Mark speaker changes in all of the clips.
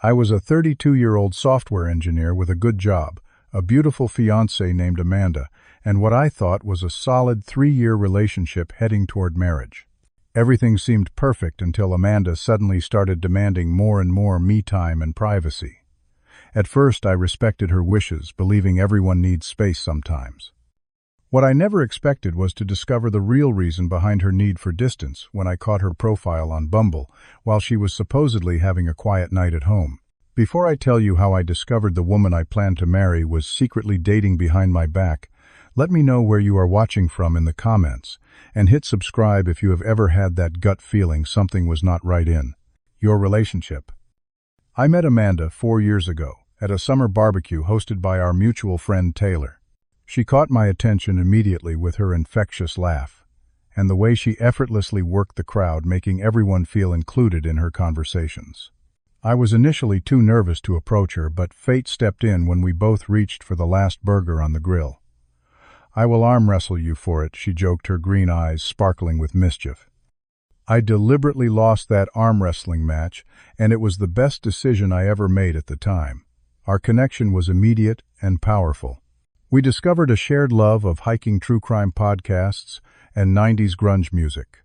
Speaker 1: I was a 32-year-old software engineer with a good job, a beautiful fiancée named Amanda, and what I thought was a solid 3-year relationship heading toward marriage. Everything seemed perfect until Amanda suddenly started demanding more and more me time and privacy. At first, I respected her wishes, believing everyone needs space sometimes. What I never expected was to discover the real reason behind her need for distance when I caught her profile on Bumble while she was supposedly having a quiet night at home. Before I tell you how I discovered the woman I planned to marry was secretly dating behind my back, let me know where you are watching from in the comments, and hit subscribe if you have ever had that gut feeling something was not right in your relationship. I met Amanda 4 years ago at a summer barbecue hosted by our mutual friend Taylor. She caught my attention immediately with her infectious laugh, and the way she effortlessly worked the crowd, making everyone feel included in her conversations. I was initially too nervous to approach her, but fate stepped in when we both reached for the last burger on the grill. "I will arm wrestle you for it," she joked, her green eyes sparkling with mischief. I deliberately lost that arm wrestling match, and it was the best decision I ever made at the time. Our connection was immediate and powerful. We discovered a shared love of hiking true crime podcasts and 90s grunge music.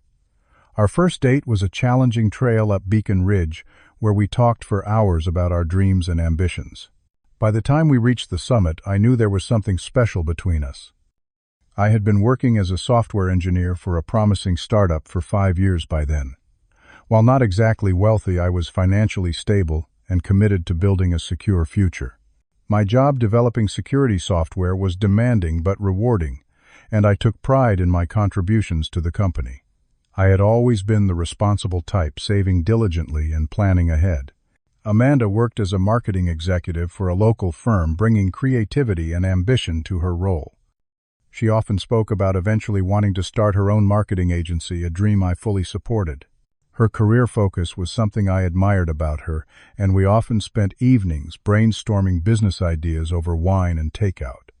Speaker 1: Our first date was a challenging trail up Beacon Ridge, where we talked for hours about our dreams and ambitions. By the time we reached the summit, I knew there was something special between us. I had been working as a software engineer for a promising startup for 5 years by then. While not exactly wealthy, I was financially stable and committed to building a secure future. My job developing security software was demanding but rewarding, and I took pride in my contributions to the company. I had always been the responsible type, saving diligently and planning ahead. Amanda worked as a marketing executive for a local firm, bringing creativity and ambition to her role. She often spoke about eventually wanting to start her own marketing agency, a dream I fully supported. Her career focus was something I admired about her, and we often spent evenings brainstorming business ideas over wine and takeout.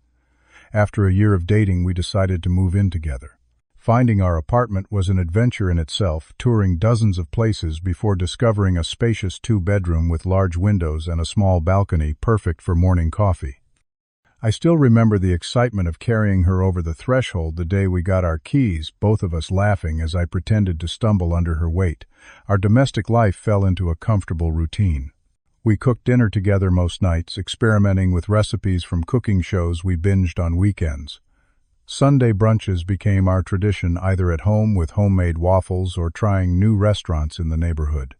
Speaker 1: After a year of dating, we decided to move in together. Finding our apartment was an adventure in itself, touring dozens of places before discovering a spacious 2-bedroom with large windows and a small balcony perfect for morning coffee. I still remember the excitement of carrying her over the threshold the day we got our keys, both of us laughing as I pretended to stumble under her weight. Our domestic life fell into a comfortable routine. We cooked dinner together most nights, experimenting with recipes from cooking shows we binged on weekends. Sunday brunches became our tradition, either at home with homemade waffles or trying new restaurants in the neighborhood.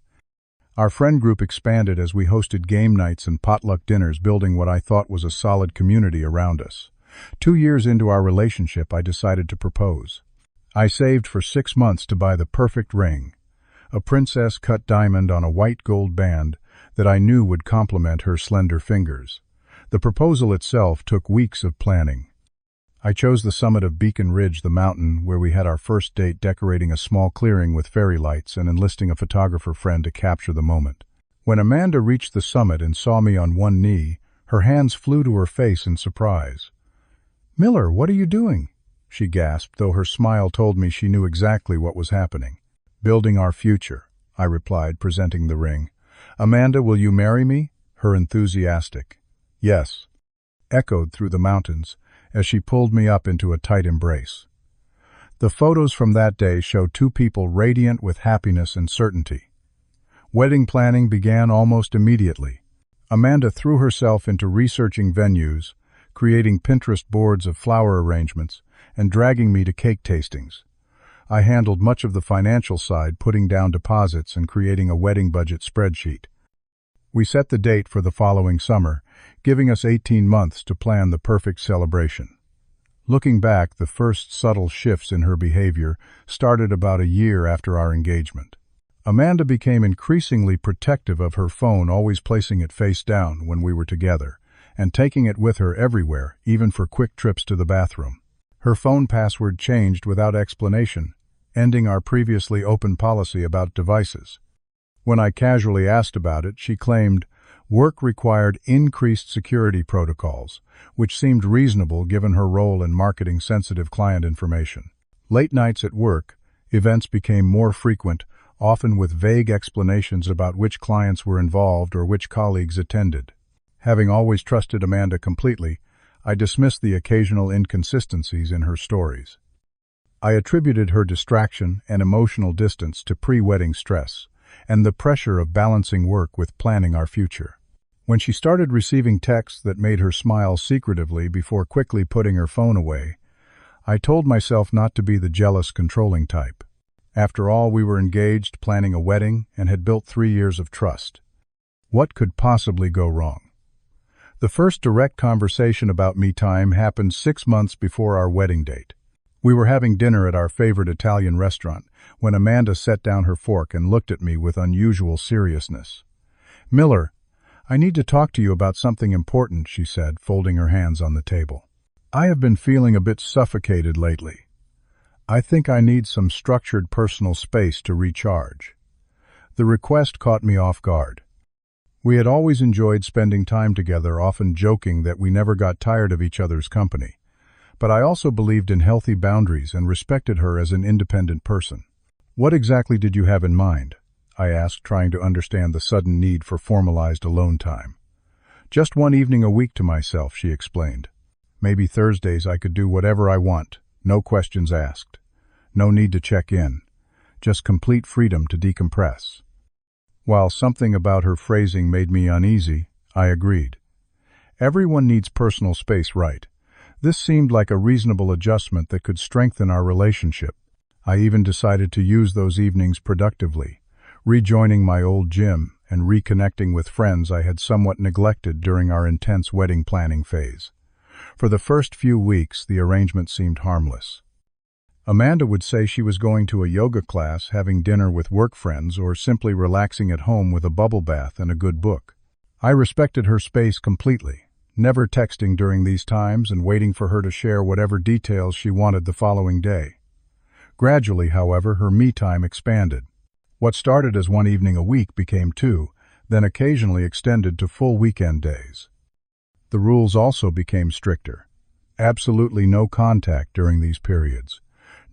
Speaker 1: Our friend group expanded as we hosted game nights and potluck dinners, building what I thought was a solid community around us. 2 years into our relationship, I decided to propose. I saved for 6 months to buy the perfect ring, a princess-cut diamond on a white gold band that I knew would complement her slender fingers. The proposal itself took weeks of planning. I chose the summit of Beacon Ridge, the mountain where we had our first date, decorating a small clearing with fairy lights and enlisting a photographer friend to capture the moment. When Amanda reached the summit and saw me on one knee, her hands flew to her face in surprise. "Miller, what are you doing?" she gasped, though her smile told me she knew exactly what was happening. "Building our future," I replied, presenting the ring. "Amanda, will you marry me?" Her enthusiastic "yes" echoed through the mountains as she pulled me up into a tight embrace. The photos from that day show 2 people radiant with happiness and certainty. Wedding planning began almost immediately. Amanda threw herself into researching venues, creating Pinterest boards of flower arrangements, and dragging me to cake tastings. I handled much of the financial side, putting down deposits and creating a wedding budget spreadsheet. We set the date for the following summer, giving us 18 months to plan the perfect celebration. Looking back, the first subtle shifts in her behavior started about a year after our engagement. Amanda became increasingly protective of her phone, always placing it face down when we were together, and taking it with her everywhere, even for quick trips to the bathroom. Her phone password changed without explanation, ending our previously open policy about devices. When I casually asked about it, she claimed work required increased security protocols, which seemed reasonable given her role in marketing sensitive client information. Late nights at work, events became more frequent, often with vague explanations about which clients were involved or which colleagues attended. Having always trusted Amanda completely, I dismissed the occasional inconsistencies in her stories. I attributed her distraction and emotional distance to pre-wedding stress and the pressure of balancing work with planning our future. When she started receiving texts that made her smile secretively before quickly putting her phone away, I told myself not to be the jealous, controlling type. After all, we were engaged, planning a wedding, and had built 3 years of trust. What could possibly go wrong? The first direct conversation about me time happened 6 months before our wedding date. We were having dinner at our favorite Italian restaurant when Amanda set down her fork and looked at me with unusual seriousness. "Miller, I need to talk to you about something important," she said, folding her hands on the table. "I have been feeling a bit suffocated lately. I think I need some structured personal space to recharge." The request caught me off guard. We had always enjoyed spending time together, often joking that we never got tired of each other's company. But I also believed in healthy boundaries and respected her as an independent person. "What exactly did you have in mind?" I asked, trying to understand the sudden need for formalized alone time. "Just one evening a week to myself," she explained. "Maybe Thursdays I could do whatever I want, no questions asked. No need to check in. Just complete freedom to decompress." While something about her phrasing made me uneasy, I agreed. Everyone needs personal space, right? This seemed like a reasonable adjustment that could strengthen our relationship. I even decided to use those evenings productively, rejoining my old gym and reconnecting with friends I had somewhat neglected during our intense wedding planning phase. For the first few weeks, the arrangement seemed harmless. Amanda would say she was going to a yoga class, having dinner with work friends, or simply relaxing at home with a bubble bath and a good book. I respected her space completely, never texting during these times and waiting for her to share whatever details she wanted the following day. Gradually, however, her me time expanded. What started as one evening a week became 2, then occasionally extended to full weekend days. The rules also became stricter. Absolutely no contact during these periods.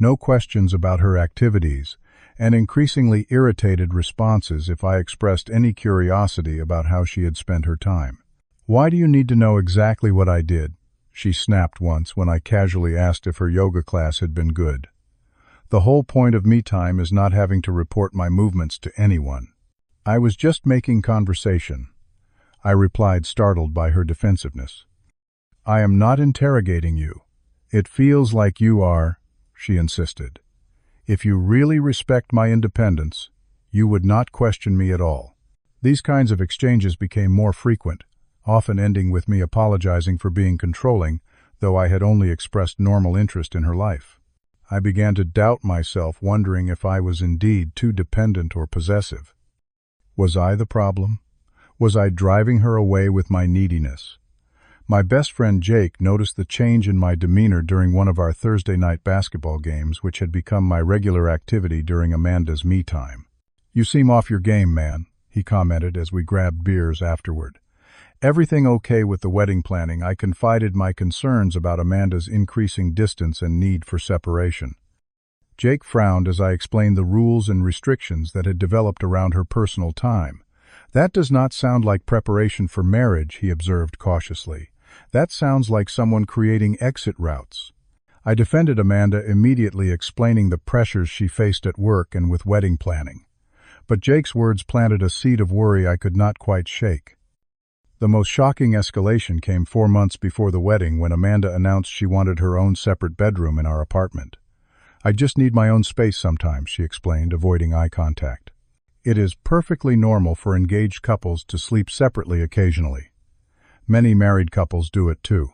Speaker 1: No questions about her activities, and increasingly irritated responses if I expressed any curiosity about how she had spent her time. "Why do you need to know exactly what I did?" she snapped once when I casually asked if her yoga class had been good. "The whole point of me time is not having to report my movements to anyone." "I was just making conversation," I replied, startled by her defensiveness. "I am not interrogating you. It feels like you are," she insisted. "If you really respect my independence, you would not question me at all." These kinds of exchanges became more frequent, often ending with me apologizing for being controlling, though I had only expressed normal interest in her life. I began to doubt myself, wondering if I was indeed too dependent or possessive. Was I the problem? Was I driving her away with my neediness? My best friend Jake noticed the change in my demeanor during one of our Thursday night basketball games, which had become my regular activity during Amanda's me time. "You seem off your game, man," he commented as we grabbed beers afterward. "Everything okay with the wedding planning?" I confided my concerns about Amanda's increasing distance and need for separation. Jake frowned as I explained the rules and restrictions that had developed around her personal time. "That does not sound like preparation for marriage," he observed cautiously. "That sounds like someone creating exit routes." I defended Amanda, immediately explaining the pressures she faced at work and with wedding planning. But Jake's words planted a seed of worry I could not quite shake. The most shocking escalation came 4 months before the wedding, when Amanda announced she wanted her own separate bedroom in our apartment. "I just need my own space sometimes," she explained, avoiding eye contact. "It is perfectly normal for engaged couples to sleep separately occasionally. Many married couples do it too."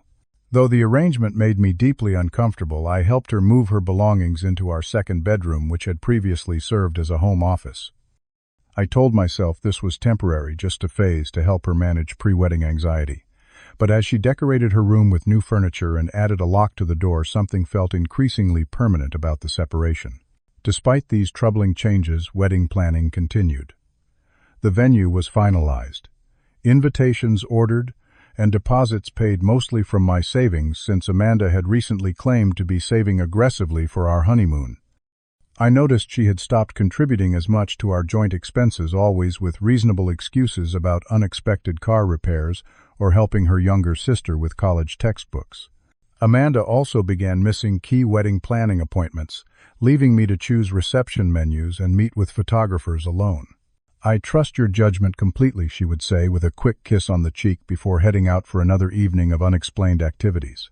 Speaker 1: Though the arrangement made me deeply uncomfortable, I helped her move her belongings into our second bedroom, which had previously served as a home office. I told myself this was temporary, just a phase to help her manage pre-wedding anxiety. But as she decorated her room with new furniture and added a lock to the door, something felt increasingly permanent about the separation. Despite these troubling changes, wedding planning continued. The venue was finalized. Invitations ordered, and deposits paid mostly from my savings, since Amanda had recently claimed to be saving aggressively for our honeymoon. I noticed she had stopped contributing as much to our joint expenses, always with reasonable excuses about unexpected car repairs or helping her younger sister with college textbooks. Amanda also began missing key wedding planning appointments, leaving me to choose reception menus and meet with photographers alone. "I trust your judgment completely," she would say with a quick kiss on the cheek before heading out for another evening of unexplained activities.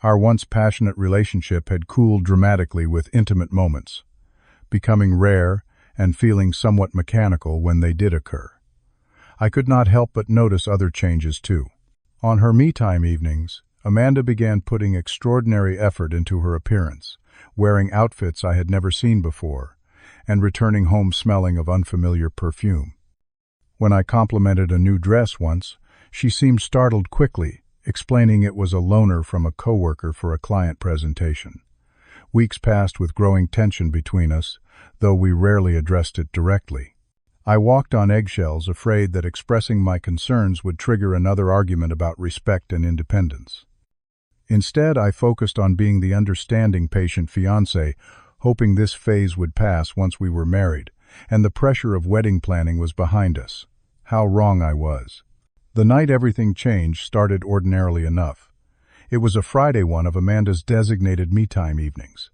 Speaker 1: Our once passionate relationship had cooled dramatically with intimate moments, becoming rare and feeling somewhat mechanical when they did occur. I could not help but notice other changes too. On her me-time evenings, Amanda began putting extraordinary effort into her appearance, wearing outfits I had never seen before, and returning home smelling of unfamiliar perfume. When I complimented a new dress once, she seemed startled quickly, explaining it was a loaner from a coworker for a client presentation. Weeks passed with growing tension between us, though we rarely addressed it directly. I walked on eggshells, afraid that expressing my concerns would trigger another argument about respect and independence. Instead, I focused on being the understanding, patient fiancé, hoping this phase would pass once we were married, and the pressure of wedding planning was behind us. How wrong I was. The night everything changed started ordinarily enough. It was a Friday, one of Amanda's designated me-time evenings.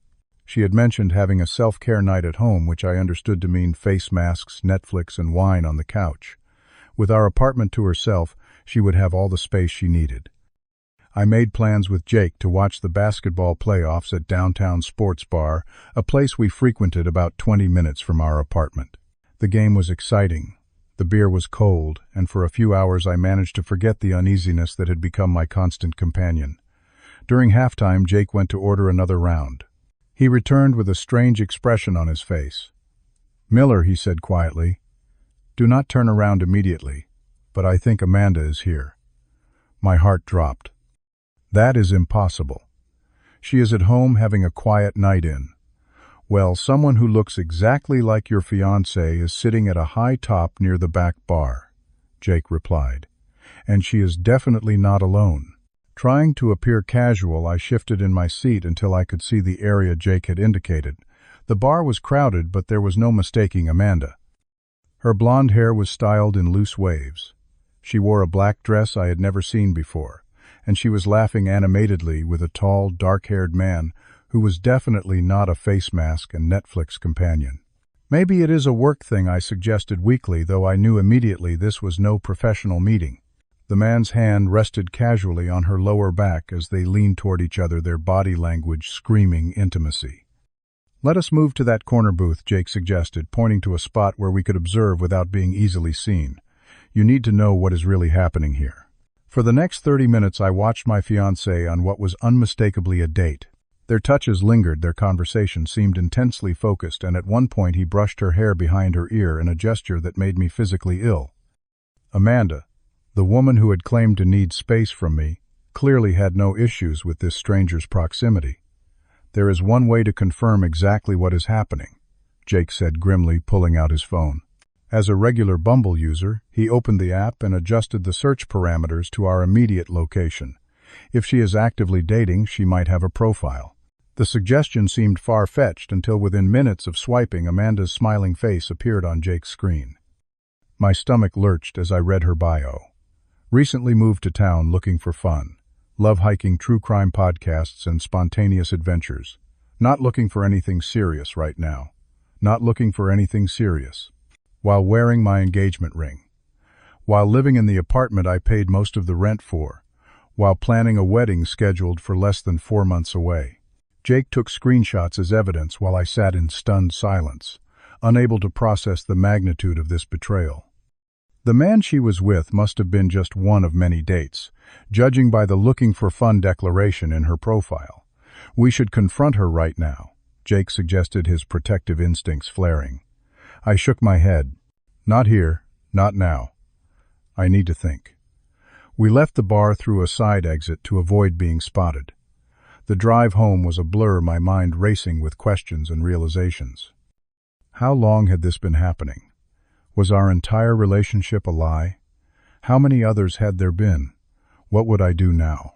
Speaker 1: She had mentioned having a self-care night at home, which I understood to mean face masks, Netflix, and wine on the couch. With our apartment to herself, she would have all the space she needed. I made plans with Jake to watch the basketball playoffs at Downtown Sports Bar, a place we frequented about 20 minutes from our apartment. The game was exciting. The beer was cold, and for a few hours I managed to forget the uneasiness that had become my constant companion. During halftime, Jake went to order another round. He returned with a strange expression on his face. "Miller," he said quietly, "do not turn around immediately, but I think Amanda is here." My heart dropped. That is impossible. She is at home having a quiet night in. Well, someone who looks exactly like your fiancée is sitting at a high top near the back bar, Jake replied, and she is definitely not alone. Trying to appear casual, I shifted in my seat until I could see the area Jake had indicated. The bar was crowded, but there was no mistaking Amanda. Her blonde hair was styled in loose waves. She wore a black dress I had never seen before, and she was laughing animatedly with a tall, dark-haired man who was definitely not a face mask and Netflix companion. "Maybe it is a work thing," I suggested weakly, though I knew immediately this was no professional meeting. The man's hand rested casually on her lower back as they leaned toward each other, their body language screaming intimacy. "Let us move to that corner booth," Jake suggested, pointing to a spot where we could observe without being easily seen. "You need to know what is really happening here." For the next 30 minutes I watched my fiancée on what was unmistakably a date. Their touches lingered, their conversation seemed intensely focused, and at one point he brushed her hair behind her ear in a gesture that made me physically ill. Amanda, the woman who had claimed to need space from me, clearly had no issues with this stranger's proximity. "There is one way to confirm exactly what is happening," Jake said grimly, pulling out his phone. As a regular Bumble user, he opened the app and adjusted the search parameters to our immediate location. If she is actively dating, she might have a profile. The suggestion seemed far-fetched until within minutes of swiping, Amanda's smiling face appeared on Jake's screen. My stomach lurched as I read her bio. Recently moved to town looking for fun. Love hiking, true crime podcasts, and spontaneous adventures. Not looking for anything serious right now. Not looking for anything serious. While wearing my engagement ring. While living in the apartment I paid most of the rent for. While planning a wedding scheduled for less than 4 months away. Jake took screenshots as evidence while I sat in stunned silence, unable to process the magnitude of this betrayal. The man she was with must have been just one of many dates, judging by the looking for fun declaration in her profile. "We should confront her right now," Jake suggested, his protective instincts flaring. I shook my head. "Not here, not now. I need to think." We left the bar through a side exit to avoid being spotted. The drive home was a blur, my mind racing with questions and realizations. How long had this been happening? Was our entire relationship a lie? How many others had there been? What would I do now?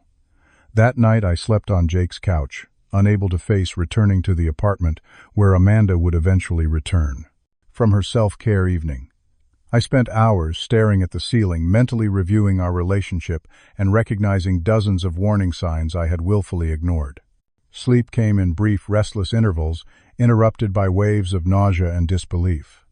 Speaker 1: That night I slept on Jake's couch, unable to face returning to the apartment where Amanda would eventually return. From her self-care evening, I spent hours staring at the ceiling, mentally reviewing our relationship and recognizing dozens of warning signs I had willfully ignored. Sleep came in brief, restless intervals, interrupted by waves of nausea and disbelief.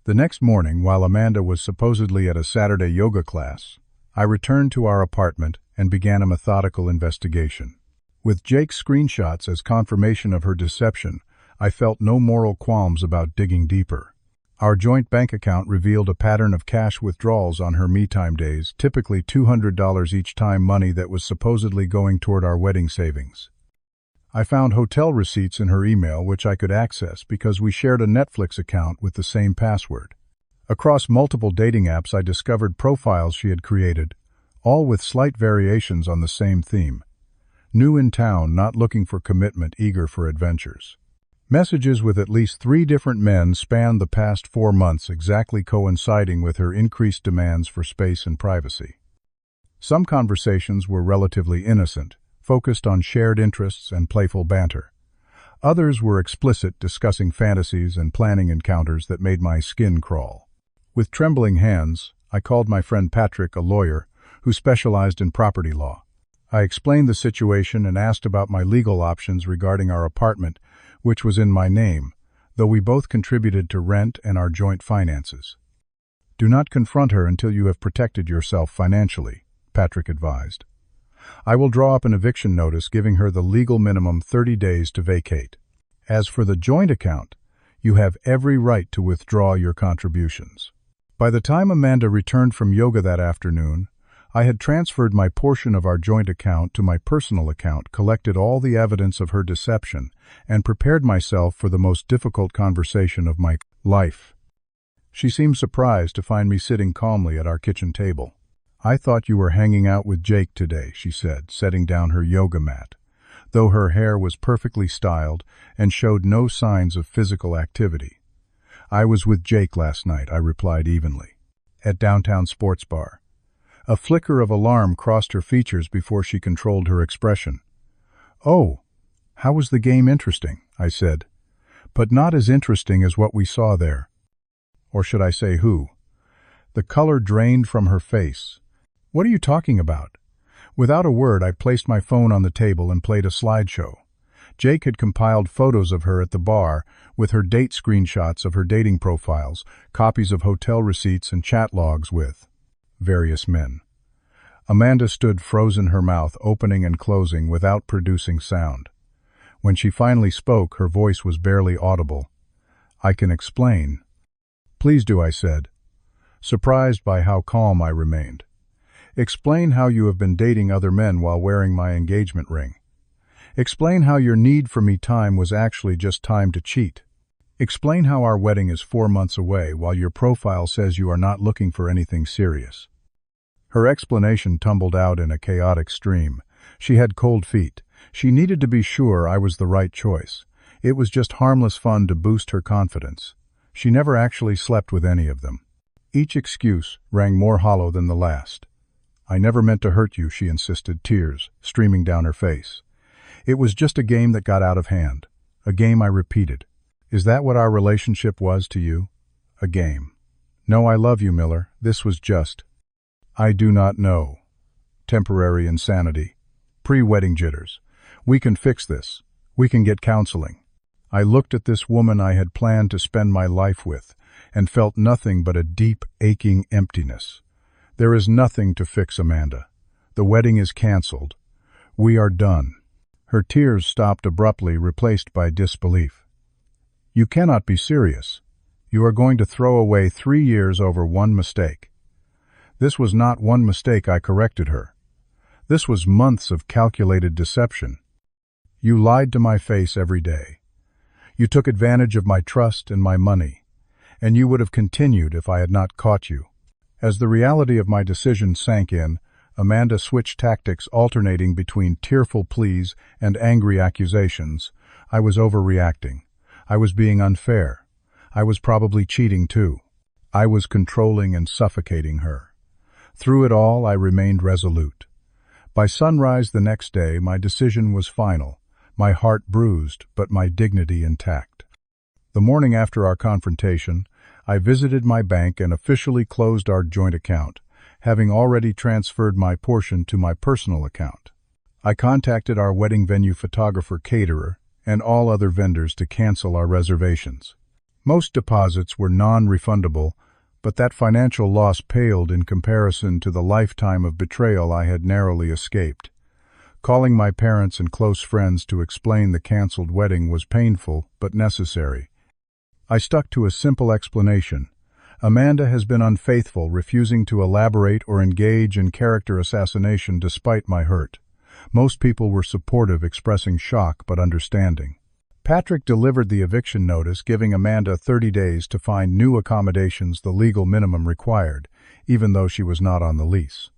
Speaker 1: The next morning, while Amanda was supposedly at a Saturday yoga class, I returned to our apartment and began a methodical investigation. With Jake's screenshots as confirmation of her deception, I felt no moral qualms about digging deeper. Our joint bank account revealed a pattern of cash withdrawals on her me-time days, typically $200 each time, money that was supposedly going toward our wedding savings. I found hotel receipts in her email which I could access because we shared a Netflix account with the same password. Across multiple dating apps, I discovered profiles she had created, all with slight variations on the same theme. New in town, not looking for commitment, eager for adventures. Messages with at least 3 different men spanned the past 4 months, exactly coinciding with her increased demands for space and privacy. Some conversations were relatively innocent, focused on shared interests and playful banter. Others were explicit, discussing fantasies and planning encounters that made my skin crawl. With trembling hands, I called my friend Patrick, a lawyer who specialized in property law. I explained the situation and asked about my legal options regarding our apartment, which was in my name, though we both contributed to rent and our joint finances. "Do not confront her until you have protected yourself financially," Patrick advised. "I will draw up an eviction notice giving her the legal minimum 30 days to vacate. As for the joint account, you have every right to withdraw your contributions." By the time Amanda returned from yoga that afternoon, I had transferred my portion of our joint account to my personal account, collected all the evidence of her deception, and prepared myself for the most difficult conversation of my life. She seemed surprised to find me sitting calmly at our kitchen table. "I thought you were hanging out with Jake today," she said, setting down her yoga mat, though her hair was perfectly styled and showed no signs of physical activity. "I was with Jake last night," I replied evenly, "at downtown sports bar." A flicker of alarm crossed her features before she controlled her expression. "Oh, how was the game? Interesting," I said, "but not as interesting as what we saw there." Or should I say who? The color drained from her face. "What are you talking about?" Without a word, I placed my phone on the table and played a slideshow. Jake had compiled photos of her at the bar, with her date screenshots of her dating profiles, copies of hotel receipts and chat logs with various men. Amanda stood frozen, her mouth opening and closing without producing sound. When she finally spoke, her voice was barely audible. "I can explain." "Please do," I said, surprised by how calm I remained. "Explain how you have been dating other men while wearing my engagement ring. Explain how your need for me time was actually just time to cheat. Explain how our wedding is 4 months away while your profile says you are not looking for anything serious." Her explanation tumbled out in a chaotic stream. She had cold feet. She needed to be sure I was the right choice. It was just harmless fun to boost her confidence. She never actually slept with any of them. Each excuse rang more hollow than the last. "I never meant to hurt you," she insisted, tears streaming down her face. "It was just a game that got out of hand. A game," I repeated. "Is that what our relationship was to you? A game?" "No, I love you, Miller. This was just—" "I do not know. Temporary insanity. Pre-wedding jitters. We can fix this. We can get counseling." I looked at this woman I had planned to spend my life with and felt nothing but a deep, aching emptiness. "There is nothing to fix, Amanda. The wedding is canceled. We are done." Her tears stopped abruptly, replaced by disbelief. "You cannot be serious. You are going to throw away 3 years over one mistake." This was not one mistake, I corrected her. This was months of calculated deception. "You lied to my face every day. You took advantage of my trust and my money, and you would have continued if I had not caught you." As the reality of my decision sank in, Amanda switched tactics, alternating between tearful pleas and angry accusations. I was overreacting. I was being unfair. I was probably cheating too. I was controlling and suffocating her. Through it all, I remained resolute. By sunrise the next day, my decision was final. my heart bruised but my dignity intact. The morning after our confrontation, I visited my bank and officially closed our joint account, having already transferred my portion to my personal account. I contacted our wedding venue photographer caterer and all other vendors to cancel our reservations. Most deposits were non-refundable, but that financial loss paled in comparison to the lifetime of betrayal I had narrowly escaped. Calling my parents and close friends to explain the canceled wedding was painful but necessary. I stuck to a simple explanation. Amanda has been unfaithful, refusing to elaborate or engage in character assassination despite my hurt. Most people were supportive, expressing shock but understanding. Patrick delivered the eviction notice, giving Amanda 30 days to find new accommodations, the legal minimum required, even though she was not on the lease.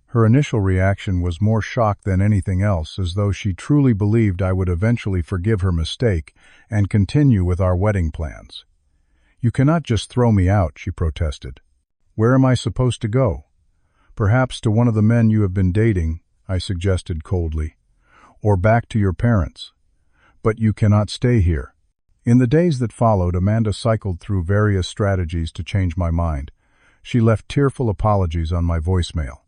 Speaker 1: Her initial reaction was more shock than anything else, as though she truly believed I would eventually forgive her mistake and continue with our wedding plans. "You cannot just throw me out," she protested. "Where am I supposed to go?" "Perhaps to one of the men you have been dating," I suggested coldly. "Or back to your parents. But you cannot stay here." In the days that followed, Amanda cycled through various strategies to change my mind. She left tearful apologies on my voicemail.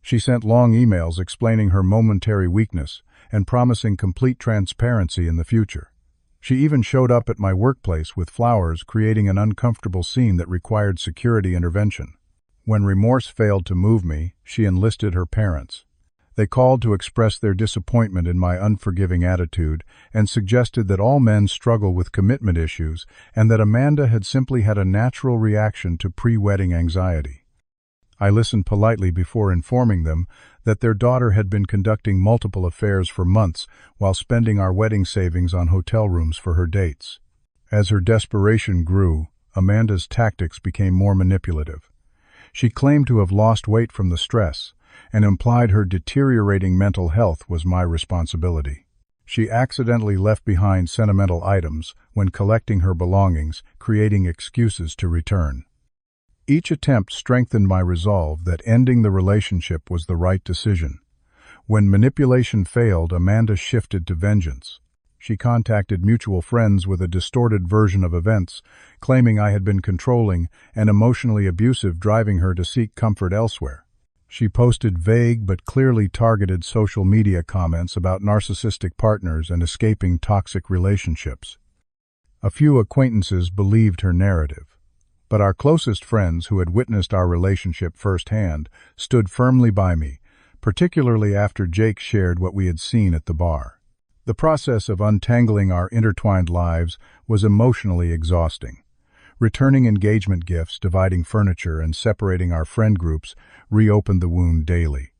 Speaker 1: She sent long emails explaining her momentary weakness and promising complete transparency in the future. She even showed up at my workplace with flowers, creating an uncomfortable scene that required security intervention. When remorse failed to move me, she enlisted her parents. They called to express their disappointment in my unforgiving attitude and suggested that all men struggle with commitment issues and that Amanda had simply had a natural reaction to pre-wedding anxiety. I listened politely before informing them that their daughter had been conducting multiple affairs for months while spending our wedding savings on hotel rooms for her dates. As her desperation grew, Amanda's tactics became more manipulative. She claimed to have lost weight from the stress and implied her deteriorating mental health was my responsibility. She accidentally left behind sentimental items when collecting her belongings, creating excuses to return. Each attempt strengthened my resolve that ending the relationship was the right decision. When manipulation failed, Amanda shifted to vengeance. She contacted mutual friends with a distorted version of events, claiming I had been controlling and emotionally abusive, driving her to seek comfort elsewhere. She posted vague but clearly targeted social media comments about narcissistic partners and escaping toxic relationships. A few acquaintances believed her narrative, but our closest friends, who had witnessed our relationship firsthand, stood firmly by me, particularly after Jake shared what we had seen at the bar. The process of untangling our intertwined lives was emotionally exhausting. Returning engagement gifts, dividing furniture, and separating our friend groups reopened the wound daily.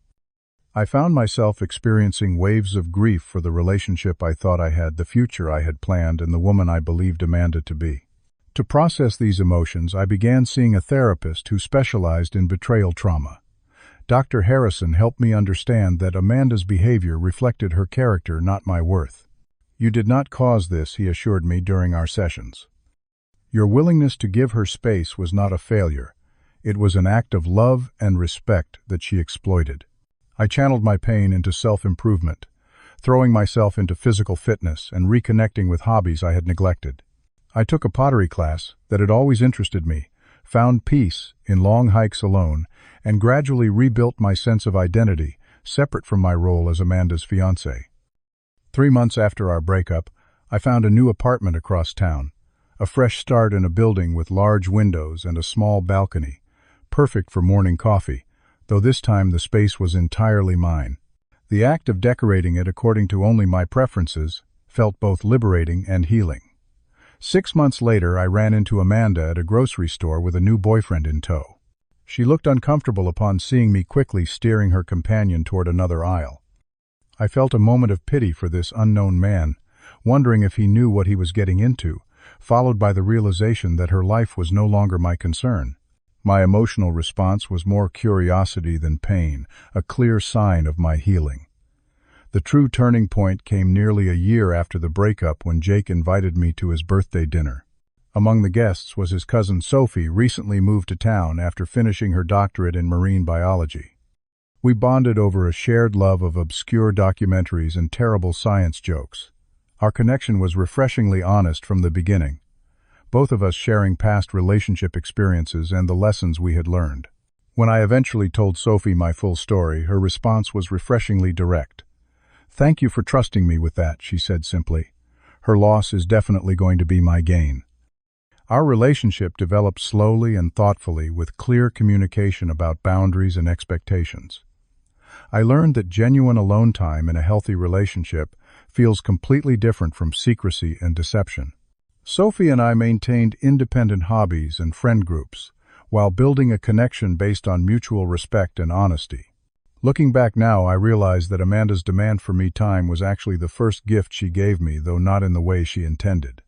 Speaker 1: I found myself experiencing waves of grief for the relationship I thought I had, the future I had planned, and the woman I believed Amanda to be. To process these emotions, I began seeing a therapist who specialized in betrayal trauma. Dr. Harrison helped me understand that Amanda's behavior reflected her character, not my worth. "You did not cause this," he assured me during our sessions. "Your willingness to give her space was not a failure. It was an act of love and respect that she exploited." I channeled my pain into self-improvement, throwing myself into physical fitness and reconnecting with hobbies I had neglected. I took a pottery class that had always interested me, found peace in long hikes alone, and gradually rebuilt my sense of identity, separate from my role as Amanda's fiancé. 3 months after our breakup, I found a new apartment across town. A fresh start in a building with large windows and a small balcony, perfect for morning coffee, though this time the space was entirely mine. The act of decorating it according to only my preferences felt both liberating and healing. 6 months later, I ran into Amanda at a grocery store with a new boyfriend in tow. She looked uncomfortable upon seeing me, quickly steering her companion toward another aisle. I felt a moment of pity for this unknown man, wondering if he knew what he was getting into, followed by the realization that her life was no longer my concern. My emotional response was more curiosity than pain, a clear sign of my healing. The true turning point came nearly a year after the breakup, when Jake invited me to his birthday dinner. Among the guests was his cousin Sophie, recently moved to town after finishing her doctorate in marine biology. We bonded over a shared love of obscure documentaries and terrible science jokes. Our connection was refreshingly honest from the beginning, both of us sharing past relationship experiences and the lessons we had learned. When I eventually told Sophie my full story, her response was refreshingly direct. "Thank you for trusting me with that," she said simply. "Her loss is definitely going to be my gain." Our relationship developed slowly and thoughtfully with clear communication about boundaries and expectations. I learned that genuine alone time in a healthy relationship feels completely different from secrecy and deception. Sophie and I maintained independent hobbies and friend groups, while building a connection based on mutual respect and honesty. Looking back now, I realize that Amanda's demand for me time was actually the first gift she gave me, though not in the way she intended.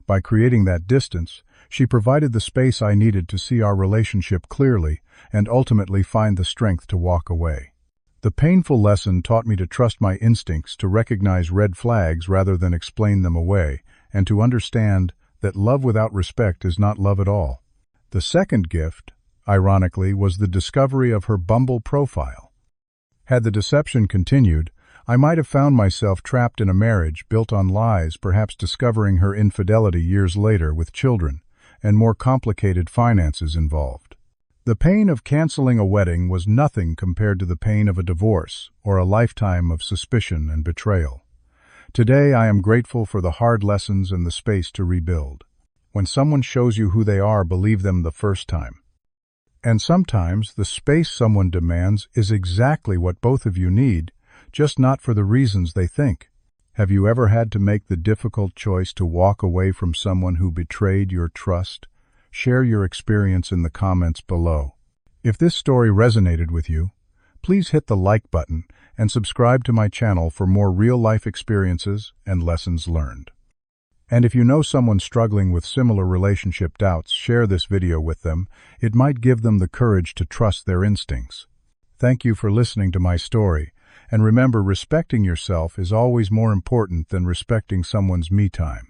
Speaker 1: By creating that distance, she provided the space I needed to see our relationship clearly and ultimately find the strength to walk away. The painful lesson taught me to trust my instincts, to recognize red flags rather than explain them away, and to understand that love without respect is not love at all. The second gift, ironically, was the discovery of her Bumble profile. Had the deception continued, I might have found myself trapped in a marriage built on lies, perhaps discovering her infidelity years later with children and more complicated finances involved. The pain of canceling a wedding was nothing compared to the pain of a divorce or a lifetime of suspicion and betrayal. Today, I am grateful for the hard lessons and the space to rebuild. When someone shows you who they are, believe them the first time. And sometimes the space someone demands is exactly what both of you need, just not for the reasons they think. Have you ever had to make the difficult choice to walk away from someone who betrayed your trust? Share your experience in the comments below. If this story resonated with you, please hit the like button and subscribe to my channel for more real-life experiences and lessons learned. And if you know someone struggling with similar relationship doubts, share this video with them. It might give them the courage to trust their instincts. Thank you for listening to my story, and remember, respecting yourself is always more important than respecting someone's me time.